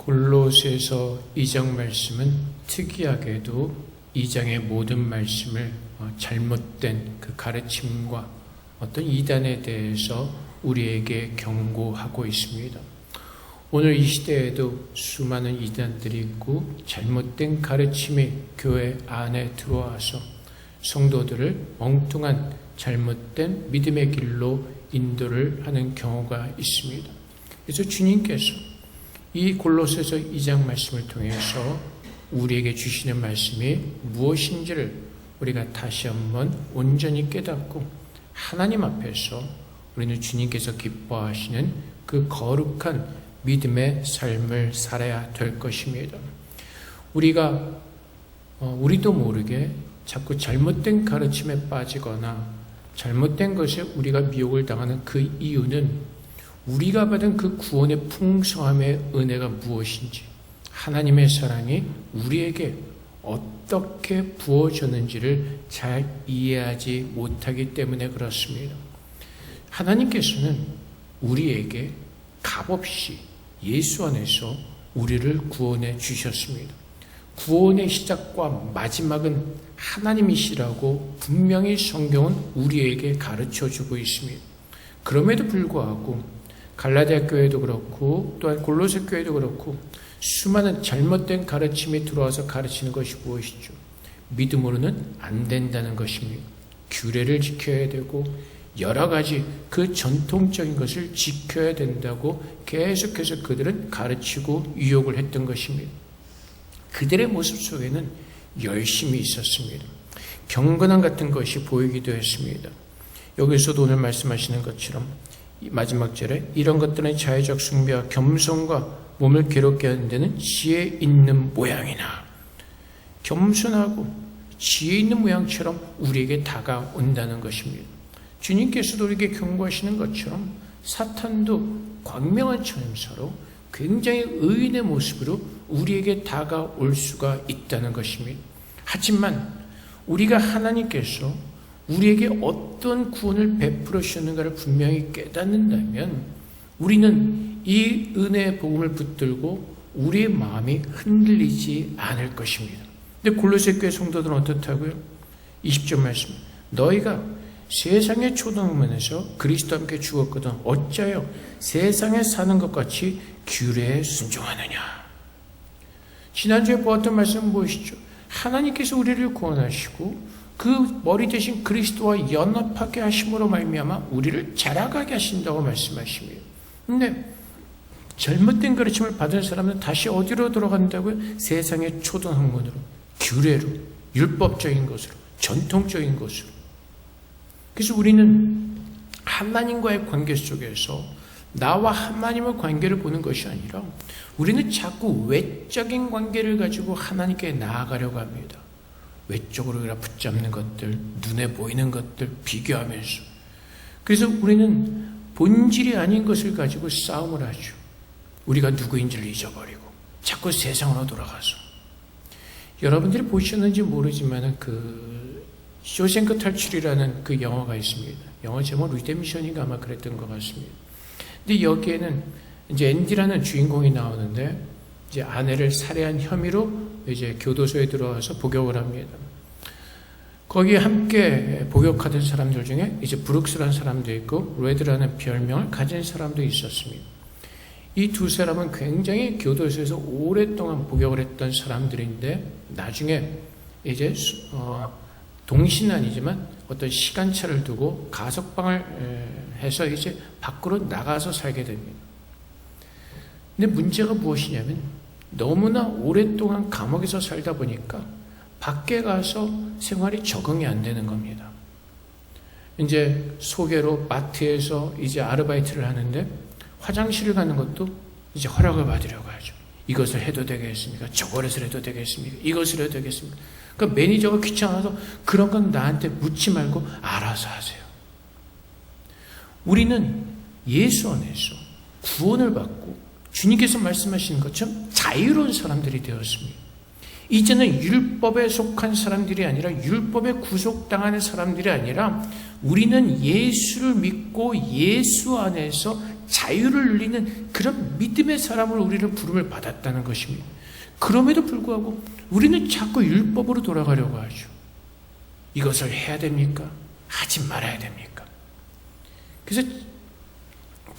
골로새서 2장 말씀은 특이하게도 2장의 모든 말씀을 잘못된 그 가르침과 어떤 이단에 대해서 우리에게 경고하고 있습니다. 오늘 이 시대에도 수많은 이단들이 있고 잘못된 가르침이 교회 안에 들어와서 성도들을 엉뚱한 잘못된 믿음의 길로 인도를 하는 경우가 있습니다. 그래서 주님께서 이 골로새서 2장 말씀을 통해서 우리에게 주시는 말씀이 무엇인지를 우리가 다시 한번 온전히 깨닫고 하나님 앞에서 우리는 주님께서 기뻐하시는 그 거룩한 믿음의 삶을 살아야 될 것입니다. 우리도 모르게 자꾸 잘못된 가르침에 빠지거나 잘못된 것에 우리가 미혹을 당하는 그 이유는 우리가 받은 그 구원의 풍성함의 은혜가 무엇인지, 하나님의 사랑이 우리에게 어떻게 부어졌는지를 잘 이해하지 못하기 때문에 그렇습니다. 하나님께서는 우리에게 값없이 예수 안에서 우리를 구원해 주셨습니다. 구원의 시작과 마지막은 하나님이시라고 분명히 성경은 우리에게 가르쳐주고 있습니다. 그럼에도 불구하고 갈라디아 교회도 그렇고 또한 골로새 교회도 그렇고 수많은 잘못된 가르침이 들어와서 가르치는 것이 무엇이죠? 믿음으로는 안 된다는 것입니다. 규례를 지켜야 되고 여러 가지 그 전통적인 것을 지켜야 된다고 계속해서 그들은 가르치고 유혹을 했던 것입니다. 그들의 모습 속에는 열심이 있었습니다. 경건함 같은 것이 보이기도 했습니다. 여기서도 오늘 말씀하시는 것처럼 마지막 절에 이런 것들은 자의적 숭배와 겸손과 몸을 괴롭게 하는 데는 지혜 있는 모양이나, 겸손하고 지혜 있는 모양처럼 우리에게 다가온다는 것입니다. 주님께서도 우리에게 경고하시는 것처럼 사탄도 광명한 처음서로 굉장히 의인의 모습으로 우리에게 다가올 수가 있다는 것입니다. 하지만 우리가 하나님께서 우리에게 어떤 구원을 베풀어 주셨는가를 분명히 깨닫는다면 우리는 이 은혜의 복음을 붙들고 우리의 마음이 흔들리지 않을 것입니다. 근데 골로새 교회 성도들은 어떻다고요? 20절 말씀, 너희가 세상의 초등학문에서 그리스도와 함께 죽었거든 어찌하여 세상에 사는 것 같이 규례에 순종하느냐. 지난주에 보았던 말씀은 무엇이죠? 하나님께서 우리를 구원하시고 그 머리 대신 그리스도와 연합하게 하심으로 말미암아 우리를 자라가게 하신다고 말씀하십니다. 근데 잘못된 가르침을 받은 사람은 다시 어디로 돌아간다고요? 세상의 초등학문으로, 규례로, 율법적인 것으로, 전통적인 것으로. 그래서 우리는 하나님과의 관계 속에서 나와 하나님의 관계를 보는 것이 아니라 우리는 자꾸 외적인 관계를 가지고 하나님께 나아가려고 합니다. 외적으로 붙잡는 것들, 눈에 보이는 것들 비교하면서. 그래서 우리는 본질이 아닌 것을 가지고 싸움을 하죠. 우리가 누구인지를 잊어버리고 자꾸 세상으로 돌아가서. 여러분들이 보셨는지 모르지만 그 쇼생크 탈출이라는 그 영화가 있습니다. 영화 제목 리뎀션인가 아마 그랬던 것 같습니다. 근데 여기에는 이제 앤디라는 주인공이 나오는데 이제 아내를 살해한 혐의로 이제 교도소에 들어와서 복역을 합니다. 거기에 함께 복역하던 사람들 중에 이제 브룩스라는 사람도 있고 레드라는 별명을 가진 사람도 있었습니다. 이 두 사람은 굉장히 교도소에서 오랫동안 복역을 했던 사람들인데 나중에 이제 동시는 아니지만 어떤 시간차를 두고 가석방을 해서 이제 밖으로 나가서 살게 됩니다. 근데 문제가 무엇이냐면 너무나 오랫동안 감옥에서 살다 보니까 밖에 가서 생활이 적응이 안 되는 겁니다. 이제 소개로 마트에서 이제 아르바이트를 하는데 화장실을 가는 것도 이제 허락을 받으려고 하죠. 이것을 해도 되겠습니까? 저것을 해도 되겠습니까? 이것을 해도 되겠습니까? 그러니까 매니저가 귀찮아서 그런 건 나한테 묻지 말고 알아서 하세요. 우리는 예수 안에서 구원을 받고 주님께서 말씀하시는 것처럼 자유로운 사람들이 되었습니다. 이제는 율법에 속한 사람들이 아니라 율법에 구속당하는 사람들이 아니라 우리는 예수를 믿고 예수 안에서 자유를 누리는 그런 믿음의 사람으로 우리는 부름을 받았다는 것입니다. 그럼에도 불구하고 우리는 자꾸 율법으로 돌아가려고 하죠. 이것을 해야 됩니까? 하지 말아야 됩니까? 그래서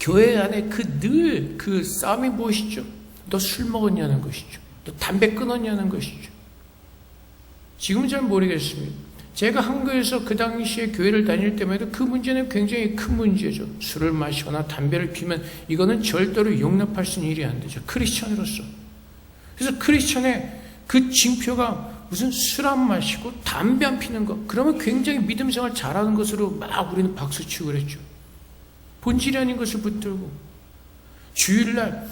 교회 안에 늘 그 싸움이 무엇이죠? 너 술 먹었냐는 것이죠. 너 담배 끊었냐는 것이죠. 지금은 잘 모르겠습니다. 제가 한국에서 그 당시에 교회를 다닐 때마다 그 문제는 굉장히 큰 문제죠. 술을 마시거나 담배를 피우면 이거는 절대로 용납할 수 있는 일이 안 되죠. 크리스천으로서. 그래서 크리스천의 그 징표가 무슨 술 안 마시고 담배 안 피는 것, 그러면 굉장히 믿음 생활 잘하는 것으로 막 우리는 박수치고 그랬죠. 본질이 아닌 것을 붙들고 주일날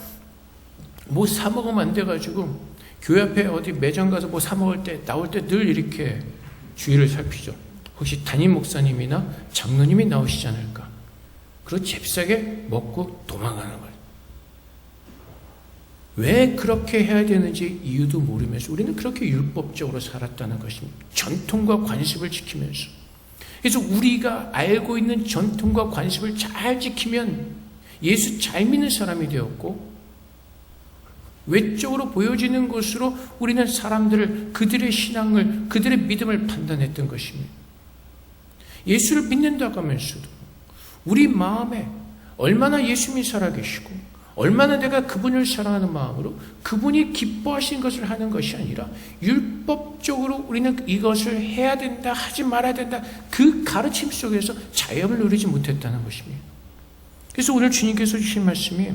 뭐 사 먹으면 안 돼가지고 교회 앞에 어디 매장 가서 뭐 사 먹을 때 나올 때 늘 이렇게 주의를 살피죠. 혹시 담임 목사님이나 장로님이 나오시지 않을까. 그리고 잽싸게 먹고 도망가는 거예요. 왜 그렇게 해야 되는지 이유도 모르면서 우리는 그렇게 율법적으로 살았다는 것입니다. 전통과 관습을 지키면서. 그래서 우리가 알고 있는 전통과 관습을 잘 지키면 예수 잘 믿는 사람이 되었고, 외적으로 보여지는 것으로 우리는 사람들을, 그들의 신앙을, 그들의 믿음을 판단했던 것입니다. 예수를 믿는다고 하면서도 우리 마음에 얼마나 예수님이 살아계시고 얼마나 내가 그분을 사랑하는 마음으로 그분이 기뻐하시는 것을 하는 것이 아니라 율법적으로 우리는 이것을 해야 된다, 하지 말아야 된다, 그 가르침 속에서 자유함을 누리지 못했다는 것입니다. 그래서 오늘 주님께서 주신 말씀이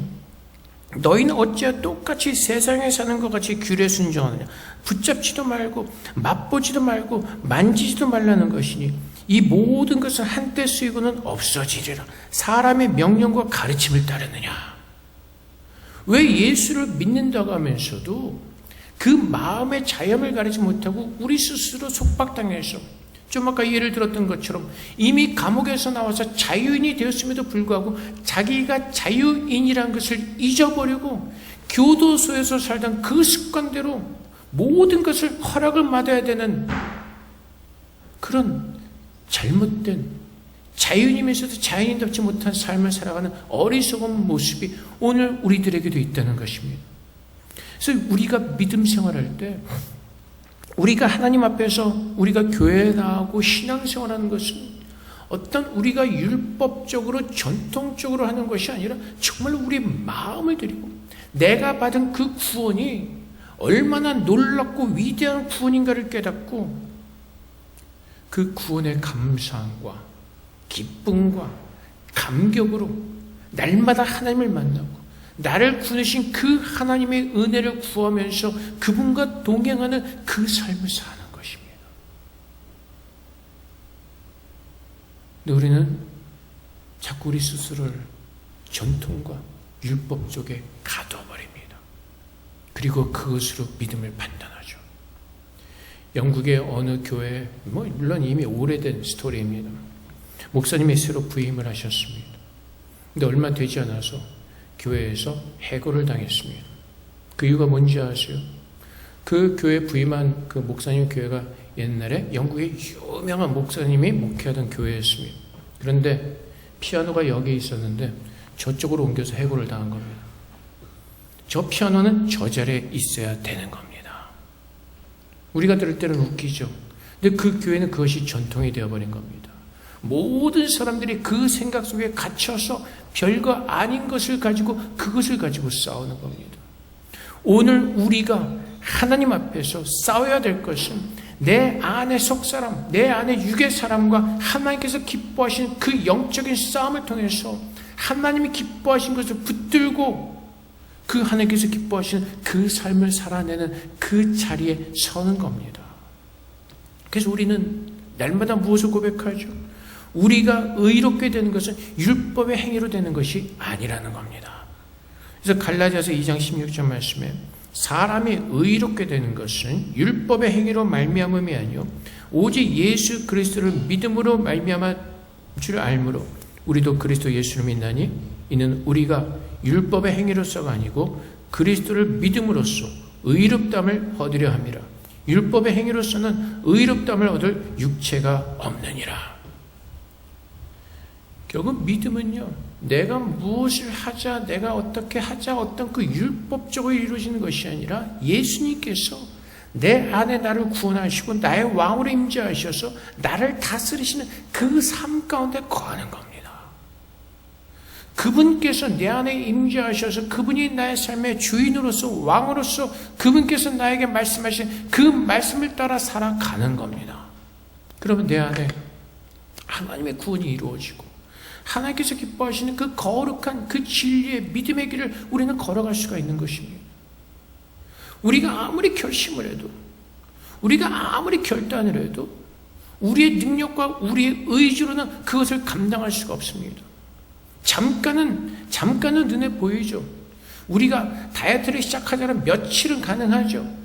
너희는 어찌하여 똑같이 세상에 사는 것 같이 규례 순종하느냐. 붙잡지도 말고 맛보지도 말고 만지지도 말라는 것이니 이 모든 것은 한때 쓰이고는 없어지리라. 사람의 명령과 가르침을 따르느냐. 왜 예수를 믿는다고 하면서도 그 마음의 자유함을 가리지 못하고 우리 스스로 속박당해서, 좀 아까 예를 들었던 것처럼 이미 감옥에서 나와서 자유인이 되었음에도 불구하고 자기가 자유인이라는 것을 잊어버리고 교도소에서 살던 그 습관대로 모든 것을 허락을 받아야 되는 그런 잘못된, 자유인이면서도 자유인답지 못한 삶을 살아가는 어리석은 모습이 오늘 우리들에게도 있다는 것입니다. 그래서 우리가 믿음 생활할 때, 우리가 하나님 앞에서 우리가 교회에 나가고 신앙생활하는 것은 어떤 우리가 율법적으로 전통적으로 하는 것이 아니라 정말 우리의 마음을 드리고 내가 받은 그 구원이 얼마나 놀랍고 위대한 구원인가를 깨닫고 그 구원의 감사함과 기쁨과 감격으로 날마다 하나님을 만나고 나를 구원하신 그 하나님의 은혜를 구하면서 그분과 동행하는 그 삶을 사는 것입니다. 근데 우리는 자꾸 우리 스스로를 전통과 율법 쪽에 가둬버립니다. 그리고 그것으로 믿음을 판단하죠. 영국의 어느 교회, 물론 이미 오래된 스토리입니다. 목사님이 새로 부임을 하셨습니다. 근데 얼마 되지 않아서 교회에서 해고를 당했습니다. 그 이유가 뭔지 아세요? 그 교회 부임한 그 목사님 교회가 옛날에 영국의 유명한 목사님이 목회하던 교회였습니다. 그런데 피아노가 여기 있었는데 저쪽으로 옮겨서 해고를 당한 겁니다. 저 피아노는 저 자리에 있어야 되는 겁니다. 우리가 들을 때는 웃기죠. 근데 그 교회는 그것이 전통이 되어버린 겁니다. 모든 사람들이 그 생각 속에 갇혀서 별거 아닌 것을 가지고 그것을 가지고 싸우는 겁니다. 오늘 우리가 하나님 앞에서 싸워야 될 것은 내 안의 속사람, 내 안의 육의 사람과 하나님께서 기뻐하시는 그 영적인 싸움을 통해서 하나님이 기뻐하신 것을 붙들고 그 하나님께서 기뻐하시는 그 삶을 살아내는 그 자리에 서는 겁니다. 그래서 우리는 날마다 무엇을 고백하죠? 우리가 의롭게 되는 것은 율법의 행위로 되는 것이 아니라는 겁니다. 그래서 갈라디아서 2장 16절 말씀에 사람이 의롭게 되는 것은 율법의 행위로 말미암음이 아니요 오직 예수 그리스도를 믿음으로 말미암은 줄 알므로 우리도 그리스도 예수를 믿나니 이는 우리가 율법의 행위로서가 아니고 그리스도를 믿음으로써 의롭다함을 얻으려 함이라. 율법의 행위로서는 의롭다함을 얻을 육체가 없느니라. 결국 믿음은요, 내가 무엇을 하자, 내가 어떻게 하자, 어떤 그 율법적으로 이루어지는 것이 아니라 예수님께서 내 안에 나를 구원하시고 나의 왕으로 임재하셔서 나를 다스리시는 그 삶 가운데 거하는 겁니다. 그분께서 내 안에 임재하셔서 그분이 나의 삶의 주인으로서 왕으로서 그분께서 나에게 말씀하신 그 말씀을 따라 살아가는 겁니다. 그러면 내 안에 하나님의 구원이 이루어지고 하나님께서 기뻐하시는 그 거룩한 그 진리의 믿음의 길을 우리는 걸어갈 수가 있는 것입니다. 우리가 아무리 결심을 해도, 우리가 아무리 결단을 해도 우리의 능력과 우리의 의지로는 그것을 감당할 수가 없습니다. 잠깐은 눈에 보이죠. 우리가 다이어트를 시작하자면 며칠은 가능하죠.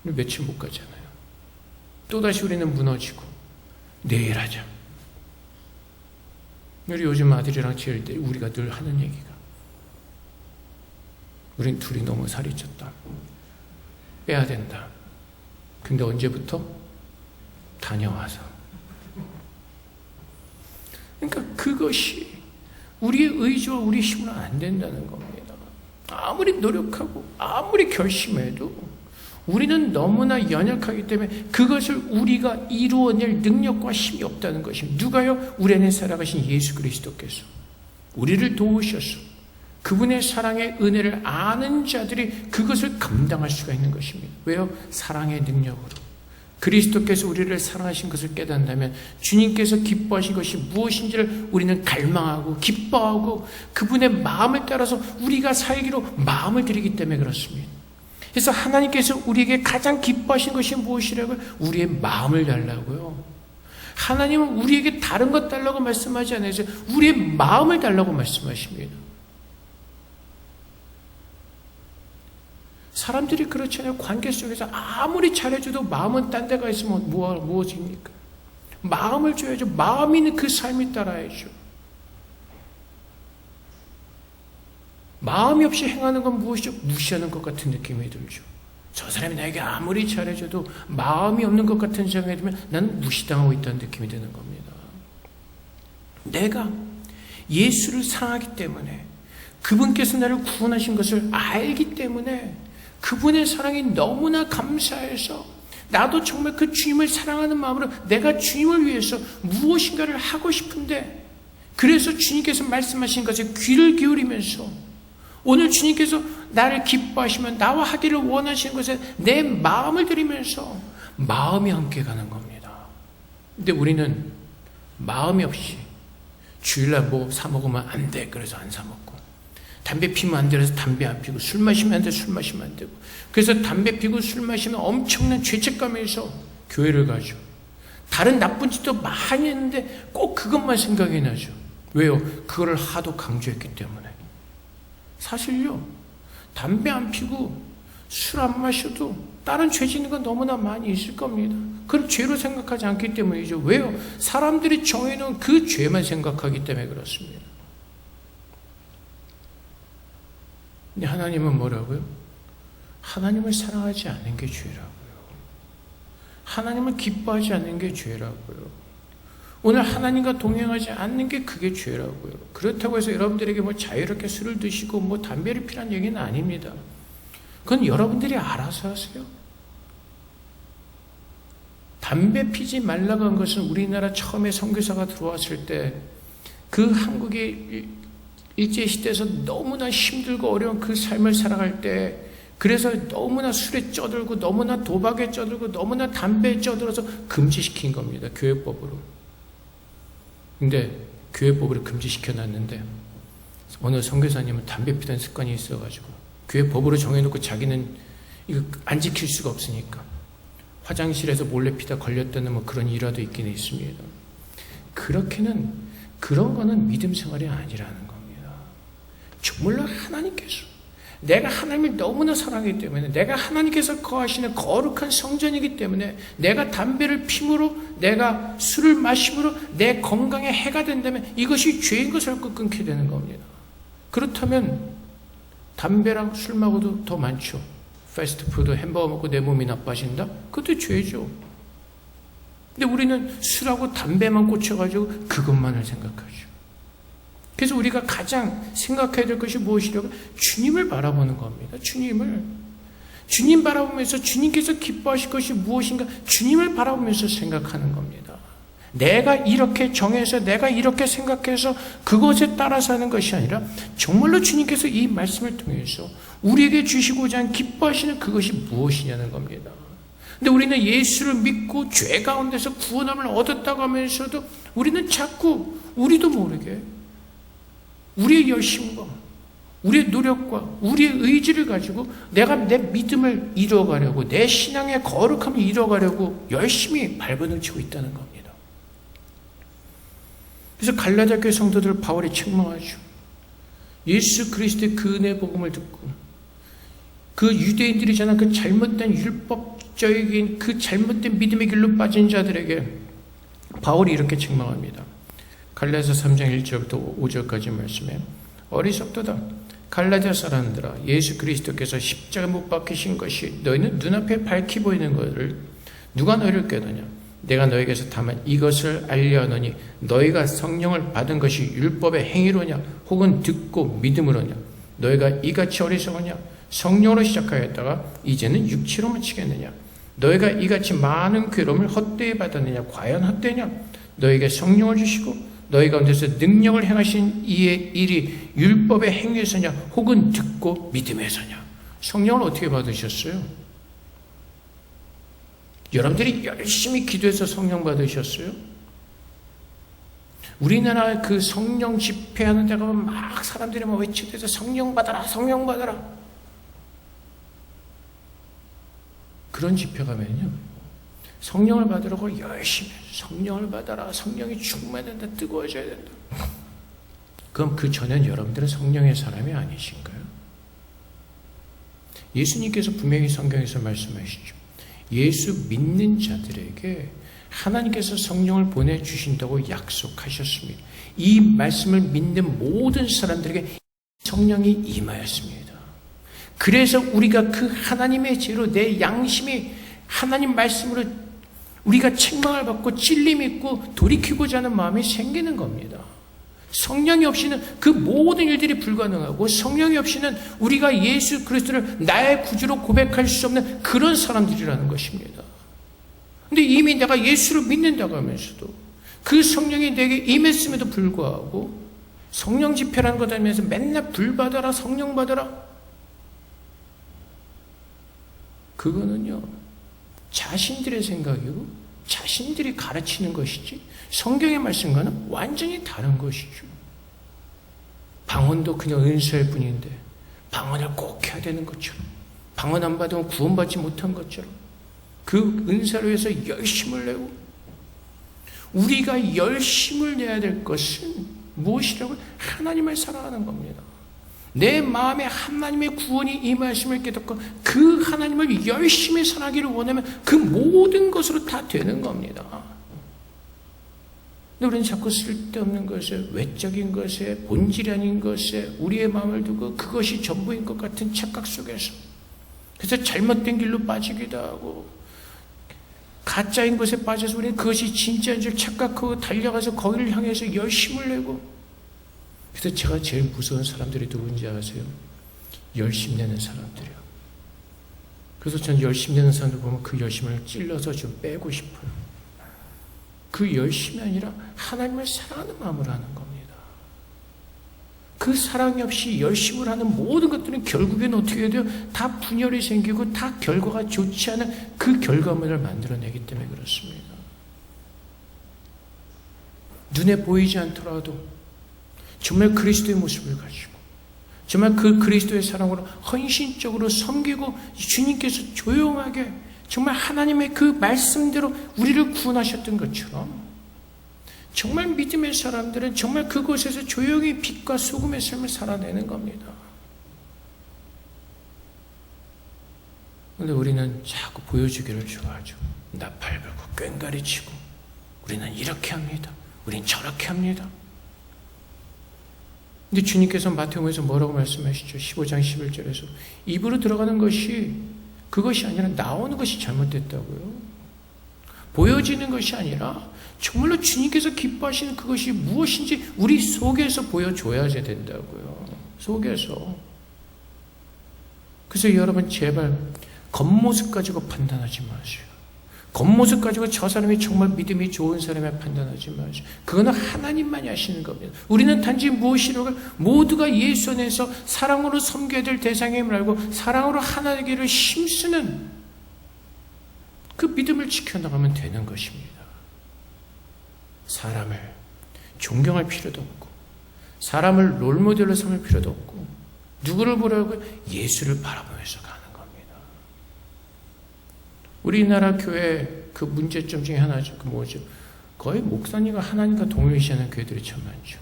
며칠 못 가잖아요. 또다시 우리는 무너지고 내일 하자. 우리 요즘 아들이랑 제일 때 우리가 늘 하는 얘기가 우린 둘이 너무 살이 쪘다. 빼야 된다. 근데 언제부터? 다녀와서. 그러니까 그것이 우리의 의지와 우리 힘으로는 안 된다는 겁니다. 아무리 노력하고 아무리 결심해도 우리는 너무나 연약하기 때문에 그것을 우리가 이루어낼 능력과 힘이 없다는 것입니다. 누가요? 우리 안에 살아가신 예수 그리스도께서 우리를 도우셔서 그분의 사랑의 은혜를 아는 자들이 그것을 감당할 수가 있는 것입니다. 왜요? 사랑의 능력으로. 그리스도께서 우리를 사랑하신 것을 깨닫는다면 주님께서 기뻐하신 것이 무엇인지를 우리는 갈망하고 기뻐하고 그분의 마음을 따라서 우리가 살기로 마음을 들이기 때문에 그렇습니다. 그래서 하나님께서 우리에게 가장 기뻐하신 것이 무엇이라고요? 우리의 마음을 달라고요. 하나님은 우리에게 다른 것 달라고 말씀하지 않아요. 우리의 마음을 달라고 말씀하십니다. 사람들이 그렇잖아요. 관계 속에서 아무리 잘해줘도 마음은 딴 데가 있으면 무엇입니까? 마음을 줘야죠. 마음이 있는 그 삶이 따라야죠. 마음이 없이 행하는 건 무엇이죠? 무시하는 것 같은 느낌이 들죠. 저 사람이 나에게 아무리 잘해줘도 마음이 없는 것 같은 생각이 들면 나는 무시당하고 있다는 느낌이 드는 겁니다. 내가 예수를 사랑하기 때문에 그분께서 나를 구원하신 것을 알기 때문에 그분의 사랑이 너무나 감사해서 나도 정말 그 주님을 사랑하는 마음으로 내가 주님을 위해서 무엇인가를 하고 싶은데 그래서 주님께서 말씀하신 것에 귀를 기울이면서 오늘 주님께서 나를 기뻐하시면 나와 하기를 원하시는 것에 내 마음을 들이면서 마음이 함께 가는 겁니다. 근데 우리는 마음이 없이 주일날 뭐 사 먹으면 안 돼. 그래서 안 사 먹고 담배 피면 안 돼. 그래서 담배 안 피고 술 마시면 안 돼. 술 마시면 안 되고 그래서 담배 피고 술 마시면 엄청난 죄책감에서 교회를 가죠. 다른 나쁜 짓도 많이 했는데 꼭 그것만 생각이 나죠. 왜요? 그거를 하도 강조했기 때문에. 사실요, 담배 안 피고 술 안 마셔도 다른 죄 짓는 건 너무나 많이 있을 겁니다. 그걸 죄로 생각하지 않기 때문이죠. 왜요? 사람들이 정해놓은 그 죄만 생각하기 때문에 그렇습니다. 근데 하나님은 뭐라고요? 하나님을 사랑하지 않는 게 죄라고요. 하나님을 기뻐하지 않는 게 죄라고요. 오늘 하나님과 동행하지 않는 게 그게 죄라고요. 그렇다고 해서 여러분들에게 뭐 자유롭게 술을 드시고 뭐 담배를 피라는 얘기는 아닙니다. 그건 여러분들이 알아서 하세요. 담배 피지 말라고 한 것은 우리나라 처음에 선교사가 들어왔을 때 그 한국의 일제시대에서 너무나 힘들고 어려운 그 삶을 살아갈 때 그래서 너무나 술에 쩌들고 너무나 도박에 쩌들고 너무나 담배에 쩌들어서 금지시킨 겁니다. 교회법으로. 근데 교회법으로 금지시켜놨는데 어느 선교사님은 담배 피던 습관이 있어가지고 교회법으로 정해놓고 자기는 이거 안 지킬 수가 없으니까 화장실에서 몰래 피다 걸렸다는 뭐 그런 일화도 있긴 있습니다. 그런 거는 믿음 생활이 아니라는 겁니다. 정말로 하나님께서 내가 하나님을 너무나 사랑하기 때문에 내가 하나님께서 거하시는 거룩한 성전이기 때문에 내가 담배를 피므로 내가 술을 마심으로 내 건강에 해가 된다면 이것이 죄인 것을 알고 끊게 되는 겁니다. 그렇다면 담배랑 술 말고도 더 많죠. 패스트푸드 햄버거 먹고 내 몸이 나빠진다? 그것도 죄죠. 근데 우리는 술하고 담배만 꽂혀가지고 그것만을 생각하죠. 그래서 우리가 가장 생각해야 될 것이 무엇이라고? 주님을 바라보는 겁니다. 주님 바라보면서 주님께서 기뻐하실 것이 무엇인가? 주님을 바라보면서 생각하는 겁니다. 내가 이렇게 정해서 내가 이렇게 생각해서 그것에 따라서 하는 것이 아니라 정말로 주님께서 이 말씀을 통해서 우리에게 주시고자 하는 기뻐하시는 그것이 무엇이냐는 겁니다. 근데 우리는 예수를 믿고 죄 가운데서 구원함을 얻었다고 하면서도 우리는 자꾸 우리도 모르게 우리의 열심과 우리의 노력과 우리의 의지를 가지고 내가 내 믿음을 이뤄가려고 내 신앙의 거룩함을 이뤄가려고 열심히 발버둥 치고 있다는 겁니다. 그래서 갈라디아 교회 성도들을 바울이 책망하죠. 예수 그리스도의 그 은혜 복음을 듣고 그 유대인들이 전한 그 잘못된 율법적인 그 잘못된 믿음의 길로 빠진 자들에게 바울이 이렇게 책망합니다. 갈라디아서 3장 1절부터 5절까지 말씀에 어리석도다. 갈라디아 사람들아, 예수 그리스도께서 십자가 못 박히신 것이 너희는 눈앞에 밝히 보이는 것을 누가 너희를 꾀느냐? 내가 너희에게서 다만 이것을 알려하노니 너희가 성령을 받은 것이 율법의 행위로냐 혹은 듣고 믿음으로냐? 너희가 이같이 어리석으냐? 성령으로 시작하였다가 이제는 육체로만 치겠느냐? 너희가 이같이 많은 괴로움을 헛되이 받았느냐? 과연 헛되냐? 너희에게 성령을 주시고 너희 가운데서 능력을 행하신 이의 일이 율법의 행위에서냐 혹은 듣고 믿음에서냐? 성령을 어떻게 받으셨어요? 여러분들이 열심히 기도해서 성령 받으셨어요? 우리나라 그 성령 집회하는 데가 막 사람들이 막 외치면서 성령 받아라, 성령 받아라. 그런 집회 가면요, 성령을 받으라고 열심히 성령을 받아라, 성령이 충만된다, 뜨거워져야 된다. 그럼 그 전엔 여러분들은 성령의 사람이 아니신가요? 예수님께서 분명히 성경에서 말씀하시죠. 예수 믿는 자들에게 하나님께서 성령을 보내주신다고 약속하셨습니다. 이 말씀을 믿는 모든 사람들에게 성령이 임하였습니다. 그래서 우리가 그 하나님의 죄로 내 양심이 하나님 말씀으로 우리가 책망을 받고 찔림 있고 돌이키고자 하는 마음이 생기는 겁니다. 성령이 없이는 그 모든 일들이 불가능하고 성령이 없이는 우리가 예수 그리스도를 나의 구주로 고백할 수 없는 그런 사람들이라는 것입니다. 근데 이미 내가 예수를 믿는다고 하면서도 그 성령이 내게 임했음에도 불구하고 성령 집회라는 것 하면서 맨날 불 받아라, 성령 받아라. 그거는요, 자신들의 생각이고 자신들이 가르치는 것이지 성경의 말씀과는 완전히 다른 것이죠. 방언도 그냥 은사일 뿐인데 방언을 꼭 해야 되는 것처럼, 방언 안 받으면 구원받지 못한 것처럼 그 은사로 해서 열심을 내고, 우리가 열심을 내야 될 것은 무엇이라고? 하나님을 사랑하는 겁니다. 내 마음에 하나님의 구원이 임하심을 깨닫고 그 하나님을 열심히 사랑하기를 원하면 그 모든 것으로 다 되는 겁니다. 근데 우리는 자꾸 쓸데없는 것에, 외적인 것에, 본질이 아닌 것에 우리의 마음을 두고 그것이 전부인 것 같은 착각 속에서, 그래서 잘못된 길로 빠지기도 하고 가짜인 것에 빠져서 우리는 그것이 진짜인 줄 착각하고 달려가서 거기를 향해서 열심을 내고. 그래서 제가 제일 무서운 사람들이 누군지 아세요? 열심 내는 사람들이요. 그래서 전 열심 내는 사람들 보면 그 열심을 찔러서 좀 빼고 싶어요. 그 열심이 아니라 하나님을 사랑하는 마음으로 하는 겁니다. 그 사랑이 없이 열심을 하는 모든 것들은 결국에는 어떻게 돼요? 다 분열이 생기고 다 결과가 좋지 않은 그 결과물을 만들어내기 때문에 그렇습니다. 눈에 보이지 않더라도 정말 그리스도의 모습을 가지고 정말 그 그리스도의 사랑으로 헌신적으로 섬기고 주님께서 조용하게 정말 하나님의 그 말씀대로 우리를 구원하셨던 것처럼 정말 믿음의 사람들은 정말 그곳에서 조용히 빛과 소금의 삶을 살아내는 겁니다. 그런데 우리는 자꾸 보여주기를 좋아하죠. 나팔 불고 꽹과리 치고 우리는 이렇게 합니다. 우린 저렇게 합니다. 근데 주님께서 마태복음에서 뭐라고 말씀하시죠? 15장 11절에서 입으로 들어가는 것이 그것이 아니라 나오는 것이 잘못됐다고요. 보여지는 것이 아니라 정말로 주님께서 기뻐하시는 그것이 무엇인지 우리 속에서 보여줘야 된다고요. 속에서. 그래서 여러분 제발 겉모습 가지고 판단하지 마세요. 겉모습 가지고 저 사람이 정말 믿음이 좋은 사람이 판단하지 마세요. 그거는 하나님만이 하시는 겁니다. 우리는 단지 무엇이라고 모두가 예수 안에서 사랑으로 섬겨야 될 대상임을 알고 사랑으로 하나님께를 힘쓰는 그 믿음을 지켜나가면 되는 것입니다. 사람을 존경할 필요도 없고 사람을 롤모델로 삼을 필요도 없고 누구를 보라고 예수를 바라보면서 가는 겁니다. 우리나라 교회 그 문제점 중에 하나죠. 그 뭐죠? 거의 목사님과 하나님과 동일시하는 교회들이 참 많죠.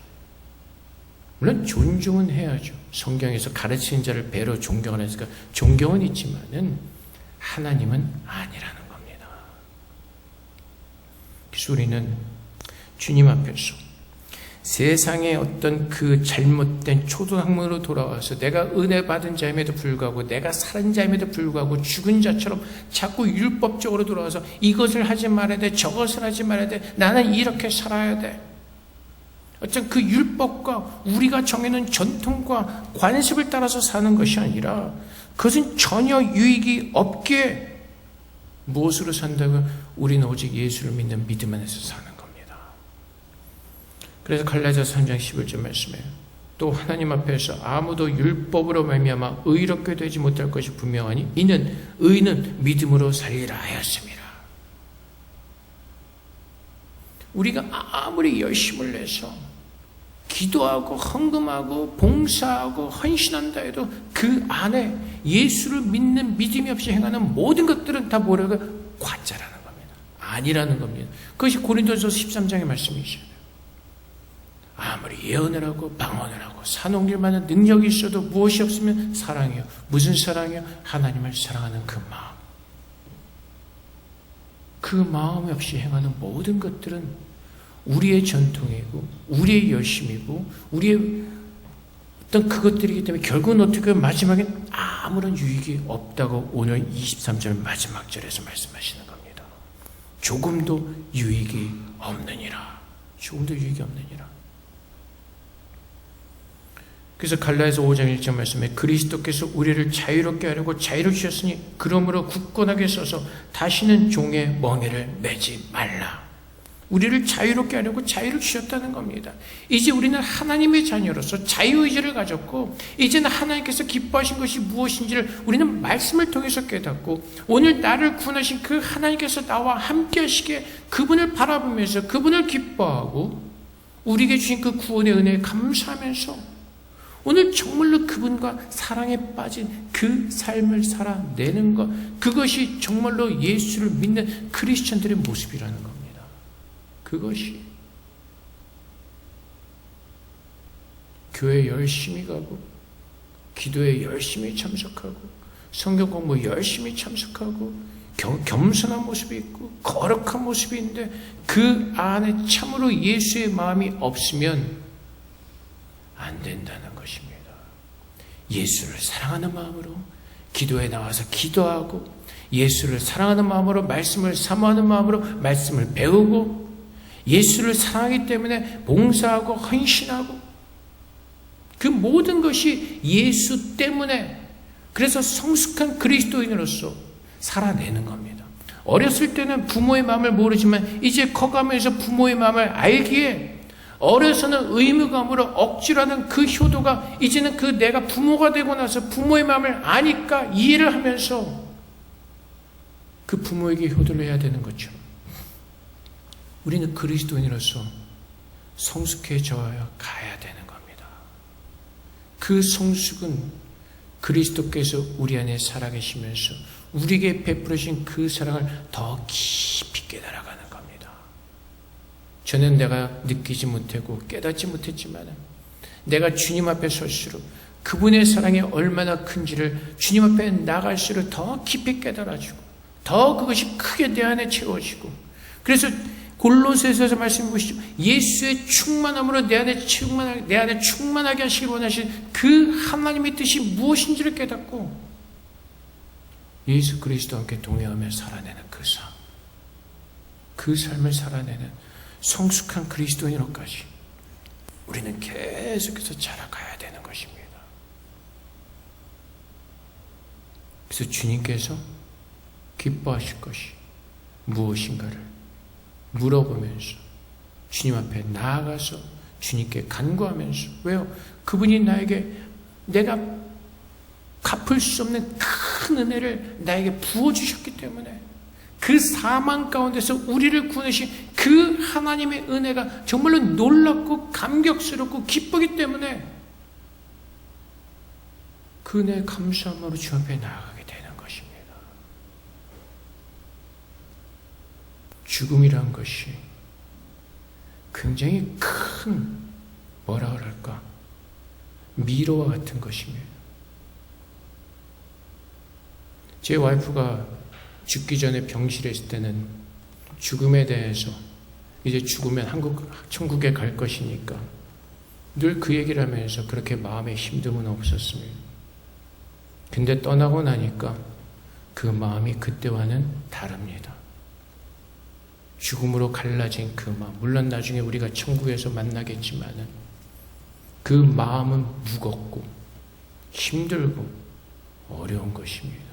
물론 존중은 해야죠. 성경에서 가르치는 자를 배로 존경하니까 존경은 있지만은 하나님은 아니라는 겁니다. 그래서 우리는 주님 앞에서 세상의 어떤 그 잘못된 초등학문으로 돌아와서 내가 은혜 받은 자임에도 불구하고 내가 살은 자임에도 불구하고 죽은 자처럼 자꾸 율법적으로 돌아와서 이것을 하지 말아야 돼, 저것을 하지 말아야 돼, 나는 이렇게 살아야 돼. 어떤 그 율법과 우리가 정해놓은 전통과 관습을 따라서 사는 것이 아니라 그것은 전혀 유익이 없게 무엇으로 산다고? 우리는 오직 예수를 믿는 믿음 안에서 사는 겁니다. 그래서 갈라디아서 3장 11절 말씀해요. 또 하나님 앞에서 아무도 율법으로 말미암아 의롭게 되지 못할 것이 분명하니 이는 의는 믿음으로 살리라 하였습니다. 우리가 아무리 열심을 내서 기도하고 헌금하고 봉사하고 헌신한다 해도 그 안에 예수를 믿는 믿음이 없이 행하는 모든 것들은 다 뭐라고? 과짜라는 겁니다. 아니라는 겁니다. 그것이 고린도전서 13장의 말씀이죠. 아무리 예언을 하고 방언을 하고 산옥일만한 능력이 있어도 무엇이 없으면 사랑이요. 무슨 사랑이요? 하나님을 사랑하는 그 마음. 그 마음 없이 행하는 모든 것들은 우리의 전통이고 우리의 열심이고 우리의 어떤 그것들이기 때문에 결국은 어떻게 마지막엔 아무런 유익이 없다고 오늘 23절 마지막 절에서 말씀하시는 겁니다. 조금도 유익이 없느니라. 조금도 유익이 없느니라. 그래서 갈라디아서 5장 1절 말씀에 그리스도께서 우리를 자유롭게 하려고 자유를 주셨으니 그러므로 굳건하게 서서 다시는 종의 멍에를 매지 말라. 우리를 자유롭게 하려고 자유를 주셨다는 겁니다. 이제 우리는 하나님의 자녀로서 자유의지를 가졌고 이제는 하나님께서 기뻐하신 것이 무엇인지를 우리는 말씀을 통해서 깨닫고 오늘 나를 구원하신 그 하나님께서 나와 함께 하시기에 그분을 바라보면서 그분을 기뻐하고 우리에게 주신 그 구원의 은혜에 감사하면서 오늘 정말로 그분과 사랑에 빠진 그 삶을 살아내는 것, 그것이 정말로 예수를 믿는 크리스천들의 모습이라는 겁니다. 그것이 교회 열심히 가고 기도에 열심히 참석하고 성경 공부 열심히 참석하고 겸손한 모습이 있고 거룩한 모습이 있는데 그 안에 참으로 예수의 마음이 없으면 안 된다는 것입니다. 예수를 사랑하는 마음으로 기도에 나와서 기도하고 예수를 사랑하는 마음으로 말씀을 사모하는 마음으로 말씀을 배우고 예수를 사랑하기 때문에 봉사하고 헌신하고 그 모든 것이 예수 때문에 그래서 성숙한 그리스도인으로서 살아내는 겁니다. 어렸을 때는 부모의 마음을 모르지만 이제 커가면서 부모의 마음을 알기에 어려서는 의무감으로 억지로 하는 그 효도가 이제는 그 내가 부모가 되고 나서 부모의 마음을 아니까 이해를 하면서 그 부모에게 효도를 해야 되는 것처럼 우리는 그리스도인으로서 성숙해져야 가야 되는 겁니다. 그 성숙은 그리스도께서 우리 안에 살아계시면서 우리에게 베풀으신 그 사랑을 더 깊이 깨달아가는 겁니다. 저는 내가 느끼지 못하고 깨닫지 못했지만 내가 주님 앞에 설수록 그분의 사랑이 얼마나 큰지를 주님 앞에 나갈수록 더 깊이 깨달아지고 더 그것이 크게 내 안에 채워지고 그래서 골로새서에서 말씀해 보시죠. 예수의 충만함으로 내 안에 충만하게 하시길 원하신 그 하나님의 뜻이 무엇인지를 깨닫고 예수 그리스도와 함께 동행하며 살아내는 그 삶. 그 삶을 살아내는 성숙한 그리스도인으로까지 우리는 계속해서 자라가야 되는 것입니다. 그래서 주님께서 기뻐하실 것이 무엇인가를 물어보면서 주님 앞에 나아가서 주님께 간구하면서, 왜요? 그분이 나에게 내가 갚을 수 없는 큰 은혜를 나에게 부어주셨기 때문에, 그 사망 가운데서 우리를 구원하신 그 하나님의 은혜가 정말로 놀랍고 감격스럽고 기쁘기 때문에 그 은혜의 감사함으로 주 앞에 나아가게 되는 것입니다. 죽음이란 것이 굉장히 큰, 뭐라 그럴까, 미로와 같은 것입니다. 제 와이프가 죽기 전에 병실에 있을 때는 죽음에 대해서, 이제 죽으면 천국에 갈 것이니까 늘 그 얘기를 하면서 그렇게 마음에 힘듦은 없었습니다. 근데 떠나고 나니까 그 마음이 그때와는 다릅니다. 죽음으로 갈라진 그 마음, 물론 나중에 우리가 천국에서 만나겠지만은 그 마음은 무겁고 힘들고 어려운 것입니다.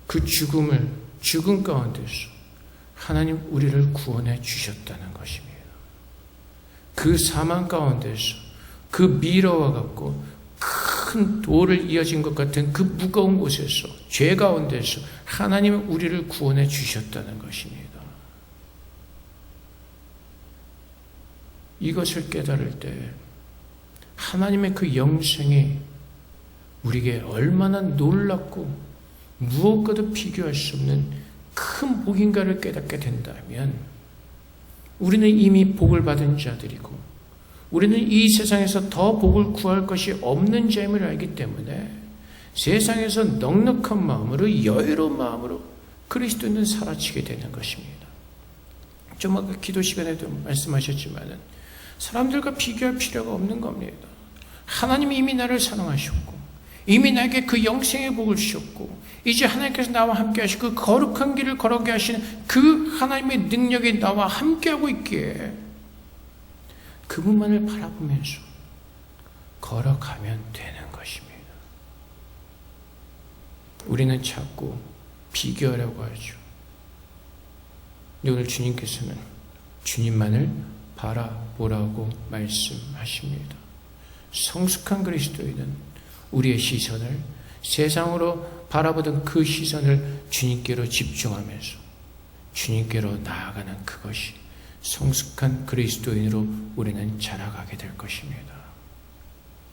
그 죽음 가운데서 하나님 우리를 구원해 주셨다는 것입니다. 그 사망 가운데서 그 미러와 같고 큰 돌을 이어진 것 같은 그 무거운 곳에서, 죄 가운데서 하나님은 우리를 구원해 주셨다는 것입니다. 이것을 깨달을 때 하나님의 그 영생이 우리에게 얼마나 놀랍고 무엇과도 비교할 수 없는 큰 복인가를 깨닫게 된다면, 우리는 이미 복을 받은 자들이고 우리는 이 세상에서 더 복을 구할 것이 없는 자임을 알기 때문에 세상에서 넉넉한 마음으로, 여유로운 마음으로 그리스도인은 살아치게 되는 것입니다. 좀 아까 기도 시간에도 말씀하셨지만은 사람들과 비교할 필요가 없는 겁니다. 하나님이 이미 나를 사랑하셨고 이미 나에게 그 영생의 복을 주셨고 이제 하나님께서 나와 함께 하시고 그 거룩한 길을 걸어가게 하시는 그 하나님의 능력이 나와 함께하고 있기에 그분만을 바라보면서 걸어가면 되는 것입니다. 우리는 자꾸 비교하려고 하죠. 오늘 주님께서는 주님만을 바라보라고 말씀하십니다. 성숙한 그리스도인은 우리의 시선을 세상으로 바라보던 그 시선을 주님께로 집중하면서 주님께로 나아가는 그것이 성숙한 그리스도인으로 우리는 자라가게 될 것입니다.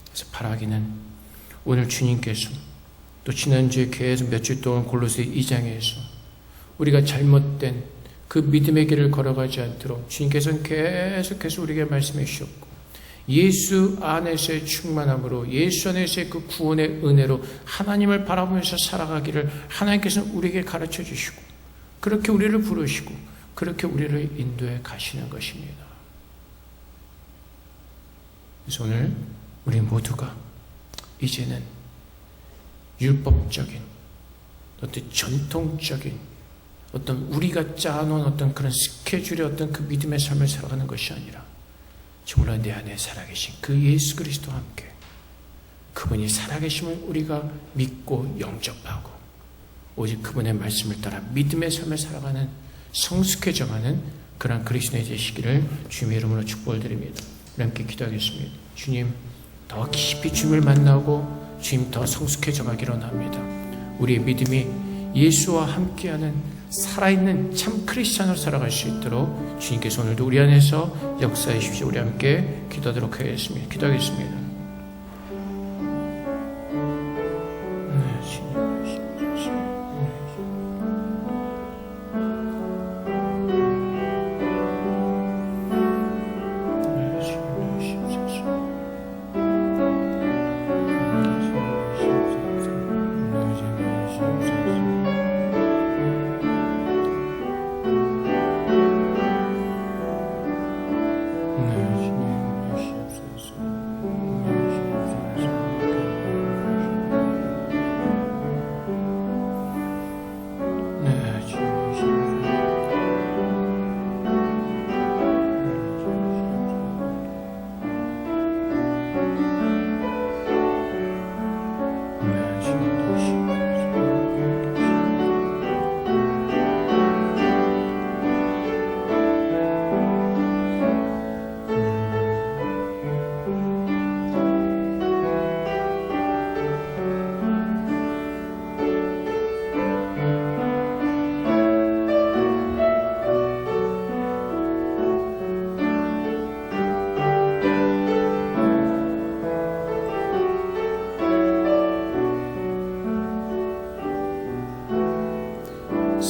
그래서 바라기는 오늘 주님께서 또 지난주에 계속 몇 주 동안 골로새 2장에서 우리가 잘못된 그 믿음의 길을 걸어가지 않도록 주님께서는 계속해서 우리에게 말씀해 주셨고 예수 안에서의 충만함으로 예수 안에서의 그 구원의 은혜로 하나님을 바라보면서 살아가기를 하나님께서는 우리에게 가르쳐 주시고 그렇게 우리를 부르시고 그렇게 우리를 인도해 가시는 것입니다. 그래서 오늘 우리 모두가 이제는 율법적인 어떤 전통적인 어떤 우리가 짜놓은 어떤 그런 스케줄의 어떤 그 믿음의 삶을 살아가는 것이 아니라 정말 내 안에 살아계신 그 예수 그리스도와 함께 그분이 살아계심을 우리가 믿고 영접하고 오직 그분의 말씀을 따라 믿음의 삶을 살아가는 성숙해져가는 그런 그리스도인이 되시기를 주님의 이름으로 축복을 드립니다. 우리 함께 기도하겠습니다. 주님, 더 깊이 주님을 만나고 주님 더 성숙해져 가기로 합니다. 우리의 믿음이 예수와 함께하는 살아있는 참 크리스찬으로 살아갈 수 있도록 주님께서 오늘도 우리 안에서 역사해 주십시오. 우리 함께 기도하도록 하겠습니다. 기도하겠습니다.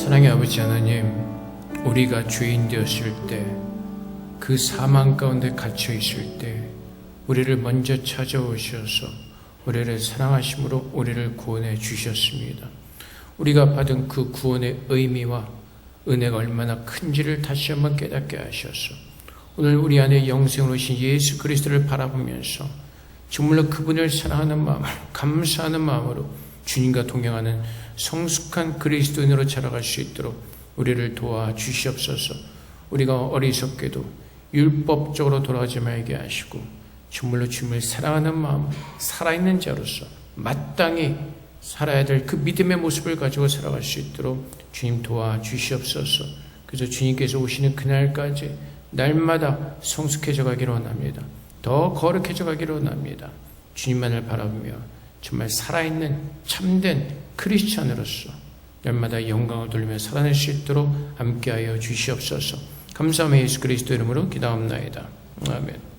사랑의 아버지 하나님, 우리가 죄인 되었을 때, 그 사망 가운데 갇혀 있을 때 우리를 먼저 찾아오셔서 우리를 사랑하심으로 우리를 구원해 주셨습니다. 우리가 받은 그 구원의 의미와 은혜가 얼마나 큰지를 다시 한번 깨닫게 하셔서 오늘 우리 안에 영생으로 오신 예수 그리스도를 바라보면서 정말로 그분을 사랑하는 마음으로, 감사하는 마음으로 주님과 동행하는 성숙한 그리스도인으로 자라갈 수 있도록 우리를 도와주시옵소서. 우리가 어리석게도 율법적으로 돌아가지 말게 하시고 정말로 주님을 사랑하는 마음, 살아있는 자로서 마땅히 살아야 될 그 믿음의 모습을 가지고 살아갈 수 있도록 주님 도와주시옵소서. 그래서 주님께서 오시는 그날까지 날마다 성숙해져 가기를 원합니다. 더 거룩해져 가기를 원합니다. 주님만을 바라보며 정말 살아있는 참된 크리스찬으로서 날마다 영광을 돌리며 살아낼 수 있도록 함께하여 주시옵소서. 감사하며 예수 그리스도 이름으로 기도합나이다. 아멘.